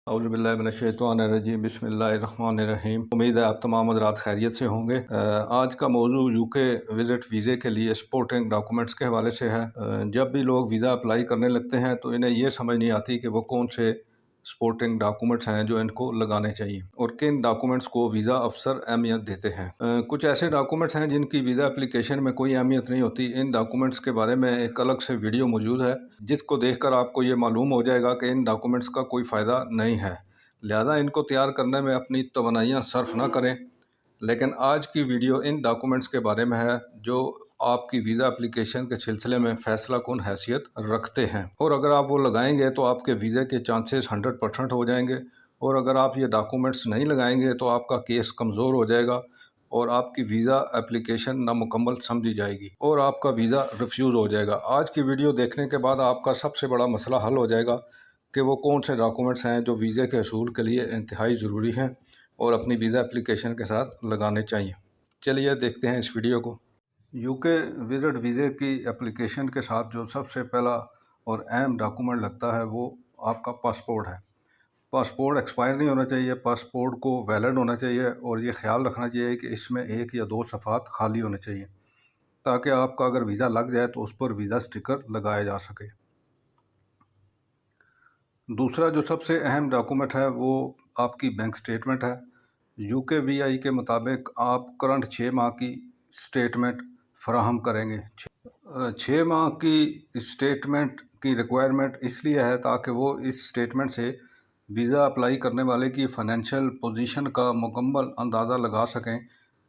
औज़ुबिल्लाहि बिस्मिल्लाहिर्रहमानिर्रहीम। उम्मीद है आप तमाम हज़रात खैरियत से होंगे। आज का मौजू यूके विज़िट वीज़े के लिए सपोर्टिंग डॉक्यूमेंट्स के हवाले से है। जब भी लोग वीज़ा अप्लाई करने लगते हैं तो इन्हें ये समझ नहीं आती कि वो कौन से सपोर्टिंग डॉक्यूमेंट्स हैं जो इनको लगाने चाहिए और किन डॉक्यूमेंट्स को वीज़ा अफसर अहमियत देते हैं। कुछ ऐसे डॉक्यूमेंट्स हैं जिनकी वीज़ा एप्लीकेशन में कोई अहमियत नहीं होती। इन डॉक्यूमेंट्स के बारे में एक अलग से वीडियो मौजूद है जिसको देखकर आपको ये मालूम हो जाएगा कि इन डॉक्यूमेंट्स का कोई फ़ायदा नहीं है, लिहाजा इनको तैयार करने में अपनी तवानाइयाँ सर्फ ना करें। लेकिन आज की वीडियो इन डॉक्यूमेंट्स के बारे में है जो आपकी वीज़ा एप्लीकेशन के सिलसिले में फ़ैसला कुन हैसियत रखते हैं, और अगर आप वो लगाएंगे तो आपके वीज़े के चांसेस 100% हो जाएंगे, और अगर आप ये डॉक्यूमेंट्स नहीं लगाएंगे तो आपका केस कमज़ोर हो जाएगा और आपकी वीज़ा एप्लीकेशन नामुकम्मल समझी जाएगी और आपका वीज़ा रिफ्यूज़ हो जाएगा। आज की वीडियो देखने के बाद आपका सबसे बड़ा मसला हल हो जाएगा कि वो कौन से डॉक्यूमेंट्स हैं जो वीज़े के असूल के लिए इंतहाई ज़रूरी हैं और अपनी वीज़ा एप्लीकेशन के साथ लगाने चाहिए। चलिए देखते हैं इस वीडियो को। यूके विज़िट वीज़े की एप्लीकेशन के साथ जो सबसे पहला और अहम डॉक्यूमेंट लगता है वो आपका पासपोर्ट है। पासपोर्ट एक्सपायर नहीं होना चाहिए, पासपोर्ट को वैलिड होना चाहिए और ये ख्याल रखना चाहिए कि इसमें 1 या 2 सफ़ात खाली होने चाहिए ताकि आपका अगर वीज़ा लग जाए तो उस पर वीज़ा स्टिकर लगाया जा सके। दूसरा जो सबसे अहम डॉक्यूमेंट है वो आपकी बैंक स्टेटमेंट है। UKVI के मुताबिक आप करंट 6 माह की स्टेटमेंट फराहम करेंगे। 6 माह की स्टेटमेंट की रिक्वायरमेंट इसलिए है ताकि वो इस स्टेटमेंट से वीज़ा अप्लाई करने वाले की फ़ाइनेंशियल पोजीशन का मुकम्मल अंदाज़ा लगा सकें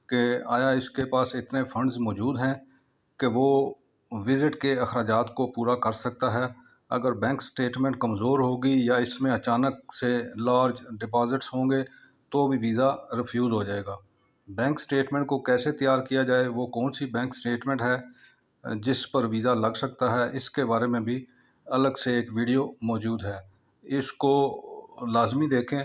कि आया इसके पास इतने फ़ंड्स मौजूद हैं कि वो विज़िट के अखराजात को पूरा कर सकता है। अगर बैंक स्टेटमेंट कमज़ोर होगी या इसमें अचानक से लार्ज डिपॉज़िट्स होंगे तो भी वीज़ा रिफ्यूज़ हो जाएगा। बैंक स्टेटमेंट को कैसे तैयार किया जाए, वो कौन सी बैंक स्टेटमेंट है जिस पर वीज़ा लग सकता है, इसके बारे में भी अलग से एक वीडियो मौजूद है, इसको लाजमी देखें।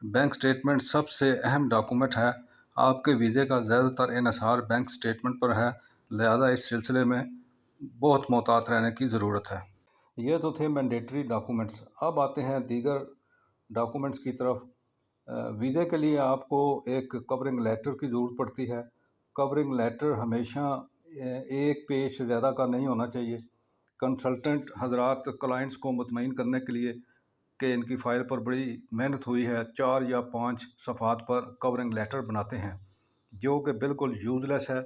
बैंक स्टेटमेंट सबसे अहम डॉक्यूमेंट है। आपके वीज़े का ज़्यादातर इन्हिसार बैंक स्टेटमेंट पर है, लिहाजा इस सिलसिले में बहुत मोहतात रहने की ज़रूरत है। ये तो थे मैंडेटरी डॉक्यूमेंट्स। अब आते हैं दीगर डॉक्यूमेंट्स की तरफ। वीज़े के लिए आपको एक कवरिंग लेटर की ज़रूरत पड़ती है। कवरिंग लेटर हमेशा एक पेज से ज़्यादा का नहीं होना चाहिए। कंसल्टेंट हज़रात क्लाइंट्स को मुतमईन करने के लिए कि इनकी फ़ाइल पर बड़ी मेहनत हुई है, 4 या 5 सफ़ात पर कवरिंग लेटर बनाते हैं जो कि बिल्कुल यूज़लेस है।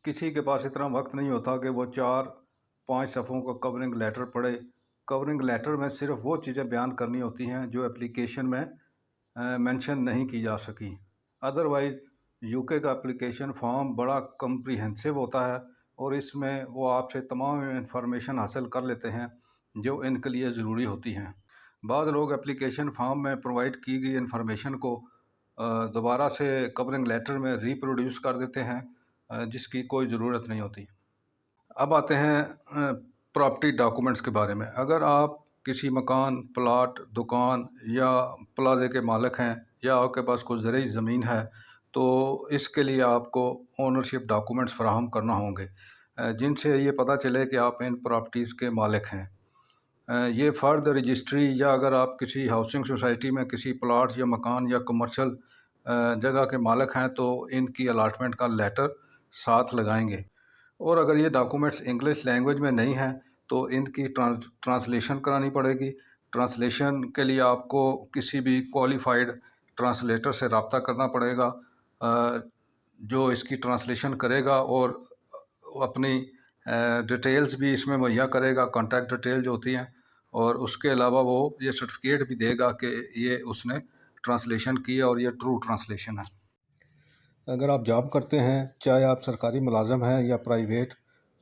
किसी के पास इतना वक्त नहीं होता कि वो 4-5 सफ़ों का कवरिंग लेटर पढ़े। कवरिंग लेटर में सिर्फ वो चीज़ें बयान करनी होती हैं जो एप्लीकेशन में मेंशन नहीं की जा सकी। अदरवाइज़ यूके का एप्लीकेशन फॉर्म बड़ा कम्प्रीहेंसिव होता है और इसमें वो आपसे तमाम इंफॉर्मेशन हासिल कर लेते हैं जो इनके लिए ज़रूरी होती हैं। बाद लोग एप्लीकेशन फॉर्म में प्रोवाइड की गई इंफॉर्मेशन को दोबारा से कवरिंग लेटर में रीप्रोड्यूस कर देते हैं जिसकी कोई ज़रूरत नहीं होती। अब आते हैं प्रॉपर्टी डॉक्यूमेंट्स के बारे में। अगर आप किसी मकान, प्लाट, दुकान या प्लाजे के मालिक हैं या आपके पास कोई ज़रूरी ज़मीन है तो इसके लिए आपको ओनरशिप डॉक्यूमेंट्स फराहम करना होंगे जिनसे ये पता चले कि आप इन प्रॉपर्टीज़ के मालिक हैं। ये फ़र्द रजिस्ट्री या अगर आप किसी हाउसिंग सोसाइटी में किसी प्लाट या मकान या कमर्शियल जगह के मालिक हैं तो इनकी अलाटमेंट का लेटर साथ लगाएंगे। और अगर ये डॉक्यूमेंट्स इंग्लिश लैंग्वेज में नहीं हैं तो इनकी ट्रांसलेशन करानी पड़ेगी। ट्रांसलेशन के लिए आपको किसी भी क्वालिफाइड ट्रांसलेटर से रब्ता करना पड़ेगा जो इसकी ट्रांसलेशन करेगा और अपनी डिटेल्स भी इसमें मुहैया करेगा, कॉन्टैक्ट डिटेल जो होती हैं, और उसके अलावा वो ये सर्टिफिकेट भी देगा कि ये उसने ट्रांसलेशन किया और ये ट्रू ट्रांसलेशन है। अगर आप जॉब करते हैं, चाहे आप सरकारी मुलाज़म हैं या प्राइवेट,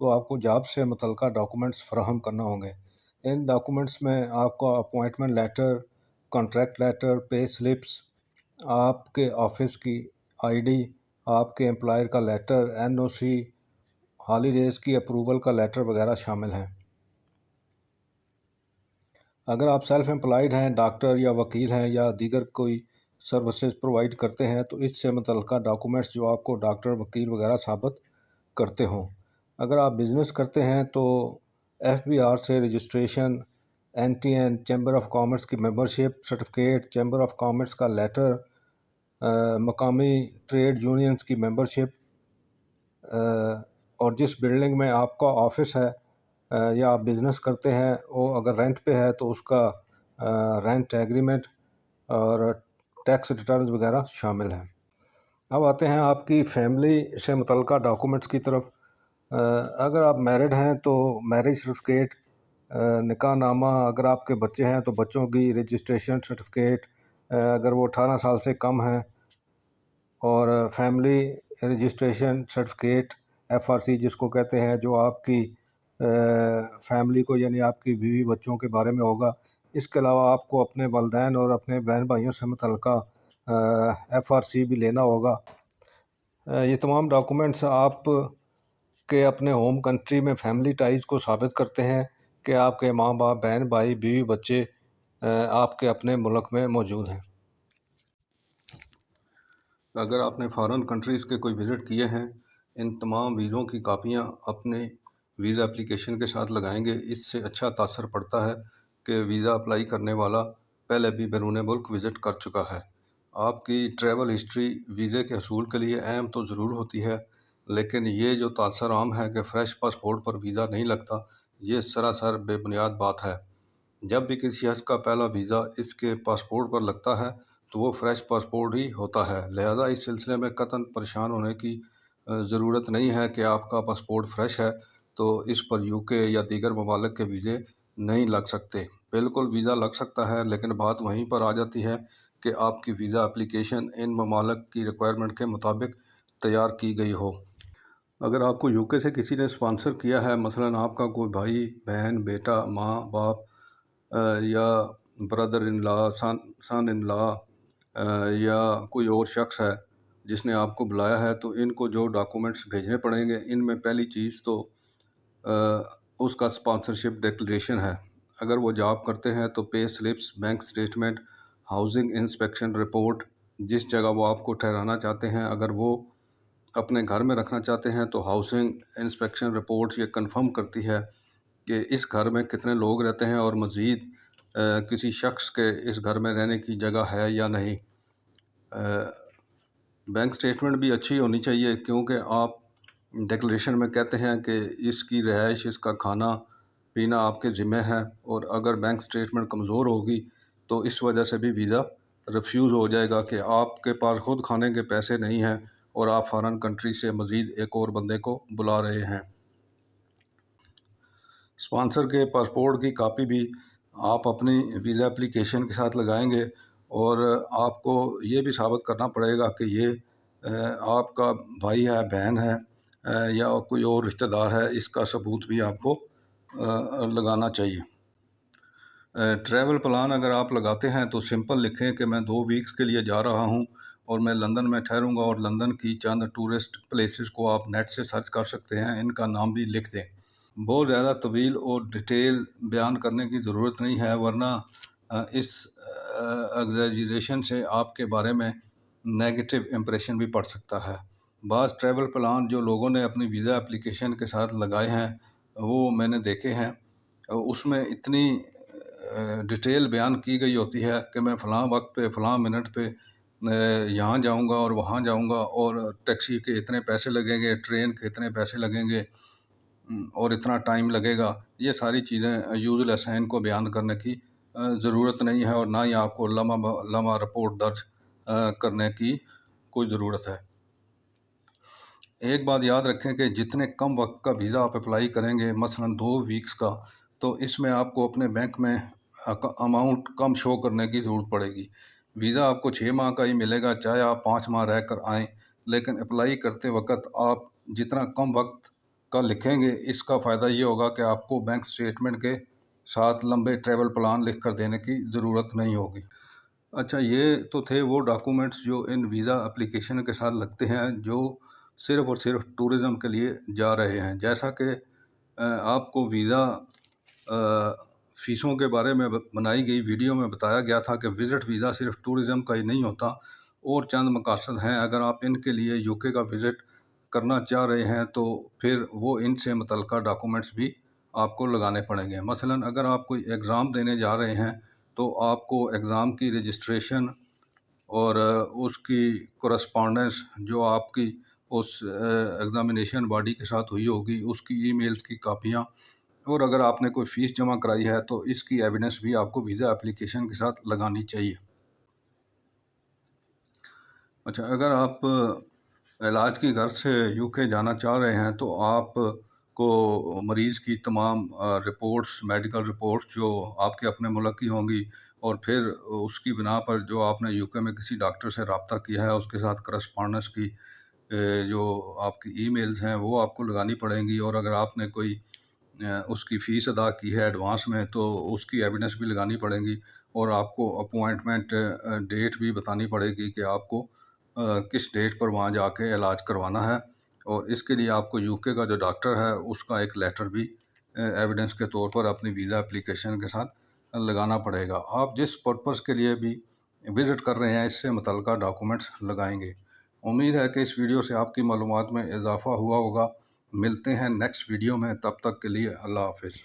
तो आपको जॉब से मुतल्लिक़ा डॉक्यूमेंट्स फ़राहम करना होंगे। इन डॉक्यूमेंट्स में आपका appointment letter, contract letter, pay slips, आपके ऑफिस की आईडी, आपके एम्प्लॉयर का लेटर, NOC, हॉलीडेज़ की अप्रूवल का लेटर वगैरह शामिल हैं। अगर आप सेल्फ़ एम्प्लॉयड हैं, डॉक्टर या वकील हैं या दीगर कोई सर्विसेज प्रोवाइड करते हैं तो इससे मुतल्लिक़ा डॉक्यूमेंट्स जो आपको डॉक्टर, वकील वगैरह साबित करते हों। अगर आप बिज़नेस करते हैं तो FBR से registration, NTN chamber of commerce की membership certificate, chamber of commerce का लेटर, मकामी ट्रेड यूनियंस की मेंबरशिप, और जिस बिल्डिंग में आपका ऑफिस है या आप बिज़नेस करते हैं वो अगर रेंट पे है तो उसका रेंट एग्रीमेंट और टैक्स रिटर्न्स वगैरह शामिल हैं। अब आते हैं आपकी फैमिली से मुतल्लिका डॉक्यूमेंट्स की तरफ। अगर आप मैरिड हैं तो मैरिज सर्टिफिकेट, निकाह नामा, अगर आपके बच्चे हैं तो बच्चों की रजिस्ट्रेशन सर्टिफिकेट अगर वो 18 साल से कम हैं, और फैमिली रजिस्ट्रेशन सर्टिफिकेट FRC जिसको कहते हैं, जो आपकी फैमिली को यानी आपकी बीवी बच्चों के बारे में होगा। इसके अलावा आपको अपने वालिदैन और अपने बहन भाइयों से मुतल्लिका FRC भी लेना होगा। ये तमाम डॉक्यूमेंट्स आप के अपने होम कंट्री में फैमिली टाइज़ को साबित करते हैं कि आपके माँ बाप, बहन भाई, बीवी बच्चे आपके अपने मुल्क में मौजूद हैं। अगर आपने फ़ॉरेन कंट्रीज़ के कोई विज़िट किए हैं, इन तमाम वीज़ों की कापियाँ अपने वीज़ा एप्लीकेशन के साथ लगाएंगे। इससे अच्छा तासर पड़ता है कि वीज़ा अप्लाई करने वाला पहले भी बैरून मुल्क विज़िट कर चुका है। आपकी ट्रैवल हिस्ट्री वीज़े के हसूल के लिए अहम तो ज़रूर होती है, लेकिन ये जो तासर आम है कि फ़्रेश पासपोर्ट पर वीज़ा नहीं लगता, ये सरासर बेबुनियाद बात है। जब भी किसी शख्स का पहला वीज़ा इसके पासपोर्ट पर लगता है तो वो फ्रेश पासपोर्ट ही होता है। लिहाजा इस सिलसिले में कतई परेशान होने की ज़रूरत नहीं है कि आपका पासपोर्ट फ़्रेश है तो इस पर UK या दीगर ममालिक के वीज़े नहीं लग सकते। बिल्कुल वीज़ा लग सकता है, लेकिन बात वहीं पर आ जाती है कि आपकी वीज़ा एप्लीकेशन इन ममालिक की रिक्वायरमेंट के मुताबिक तैयार की गई हो। अगर आपको UK से किसी ने स्पॉन्सर किया है, मसलन आपका कोई भाई, बहन, बेटा, माँ बाप या brother in law, son in law या कोई और शख्स है जिसने आपको बुलाया है, तो इनको जो डॉक्यूमेंट्स भेजने पड़ेंगे, इनमें पहली चीज़ तो उसका स्पॉन्सरशिप डिक्लेरेशन है। अगर वो जॉब करते हैं तो pay slips, bank statement, housing inspection report, जिस जगह वो आपको ठहराना चाहते हैं, अगर वो अपने घर में रखना चाहते हैं तो हाउसिंग इंस्पेक्शन रिपोर्ट ये कंफर्म करती है कि इस घर में कितने लोग रहते हैं और मज़ीद किसी शख्स के इस घर में रहने की जगह है या नहीं। बैंक स्टेटमेंट भी अच्छी होनी चाहिए, क्योंकि आप डिक्लेरेशन में कहते हैं कि इसकी रिहाइश, इसका खाना पीना आपके ज़िम्मे है, और अगर बैंक स्टेटमेंट कमज़ोर होगी तो इस वजह से भी वीज़ा रिफ्यूज़ हो जाएगा कि आपके पास खुद खाने के पैसे नहीं हैं और आप फ़ॉरेन कंट्री से मज़ीद एक और बंदे को बुला रहे हैं। स्पॉन्सर के पासपोर्ट की कापी भी आप अपनी वीज़ा एप्लीकेशन के साथ लगाएंगे, और आपको ये भी साबित करना पड़ेगा कि ये आपका भाई है, बहन है या कोई और रिश्तेदार है। इसका सबूत भी आपको लगाना चाहिए। ट्रैवल प्लान अगर आप लगाते हैं तो सिंपल लिखें कि मैं 2 वीक्स के लिए जा रहा हूं और मैं लंदन में ठहरूंगा, और लंदन की चंद टूरिस्ट प्लेसेस को आप नेट से सर्च कर सकते हैं, इनका नाम भी लिख दें। बहुत ज़्यादा तवील और डिटेल बयान करने की ज़रूरत नहीं है, वरना इस एग्जैजरेशन से आपके बारे में नेगेटिव इम्प्रेशन भी पड़ सकता है। बाज़ ट्रैवल प्लान जो लोगों ने अपनी वीज़ा एप्लीकेशन के साथ लगाए हैं वो मैंने देखे हैं, उसमें इतनी डिटेल बयान की गई होती है कि मैं फ़लाँ वक्त पे फ़लाँ मिनट पे यहाँ जाऊँगा और वहाँ जाऊँगा, और टैक्सी के इतने पैसे लगेंगे, ट्रेन के इतने पैसे लगेंगे और इतना टाइम लगेगा। ये सारी चीज़ें यूज़लेस हैं, इनको बयान करने की ज़रूरत नहीं है, और ना ही आपको लम्हा रिपोर्ट दर्ज करने की कोई ज़रूरत है। एक बात याद रखें कि जितने कम वक्त का वीज़ा आप अप्लाई करेंगे, मसलन 2 वीक्स का, तो इसमें आपको अपने बैंक में अमाउंट कम शो करने की ज़रूरत पड़ेगी। वीज़ा आपको 6 माह का ही मिलेगा, चाहे आप 5 माह रह कर आएँ, लेकिन अप्लाई करते वक्त आप जितना कम वक्त का लिखेंगे, इसका फ़ायदा ये होगा कि आपको बैंक स्टेटमेंट के साथ लंबे ट्रैवल प्लान लिख कर देने की ज़रूरत नहीं होगी। अच्छा, ये तो थे वो डॉक्यूमेंट्स जो इन वीज़ा एप्लीकेशन के साथ लगते हैं, जो सिर्फ़ और सिर्फ टूरिज़म के लिए जा रहे हैं। जैसा कि आपको वीज़ा फ़ीसों के बारे में बनाई गई वीडियो में बताया गया था कि विज़िट वीज़ा सिर्फ टूरिज़म का ही नहीं होता, और चंद मकासद हैं। अगर आप इनके लिए UK का विज़िट करना चाह रहे हैं तो फिर वो इनसे मुतल्लिका डॉक्यूमेंट्स भी آپ کو لگانے پڑیں گے۔ مثلاً اگر آپ کوئی ایگزام دینے جا رہے ہیں تو آپ کو ایگزام کی رجسٹریشن اور اس کی کورسپونڈنس جو آپ کی اس ایگزامینیشن باڈی کے ساتھ ہوئی ہوگی، اس کی ای میلز کی کاپیاں، اور اگر آپ نے کوئی فیس جمع کرائی ہے تو اس کی ایویڈنس بھی آپ کو ویزا اپلیکیشن کے ساتھ لگانی چاہیے۔ اچھا، اگر آپ علاج کی غرض سے یو کے جانا چاہ رہے ہیں تو آپ کو مریض کی تمام رپورٹس، میڈیکل رپورٹس جو آپ کے اپنے ملک کی ہوں گی، اور پھر اس کی بنا پر جو آپ نے یو کے میں کسی ڈاکٹر سے رابطہ کیا ہے اس کے ساتھ کرسپونڈنس کی جو آپ کی ای میلز ہیں وہ آپ کو لگانی پڑیں گی، اور اگر آپ نے کوئی اس کی فیس ادا کی ہے ایڈوانس میں تو اس کی ایویڈنس بھی لگانی پڑیں گی، اور آپ کو اپوائنٹمنٹ ڈیٹ بھی بتانی پڑے گی کہ آپ کو کس ڈیٹ پر وہاں جا کے علاج کروانا ہے، اور اس کے لیے آپ کو یو کے کا جو ڈاکٹر ہے اس کا ایک لیٹر بھی ایویڈنس کے طور پر اپنی ویزا اپلیکیشن کے ساتھ لگانا پڑے گا۔ آپ جس پرپس کے لیے بھی وزٹ کر رہے ہیں اس سے متعلقہ ڈاکومنٹس لگائیں گے۔ امید ہے کہ اس ویڈیو سے آپ کی معلومات میں اضافہ ہوا ہوگا۔ ملتے ہیں نیکسٹ ویڈیو میں، تب تک کے لیے اللہ حافظ۔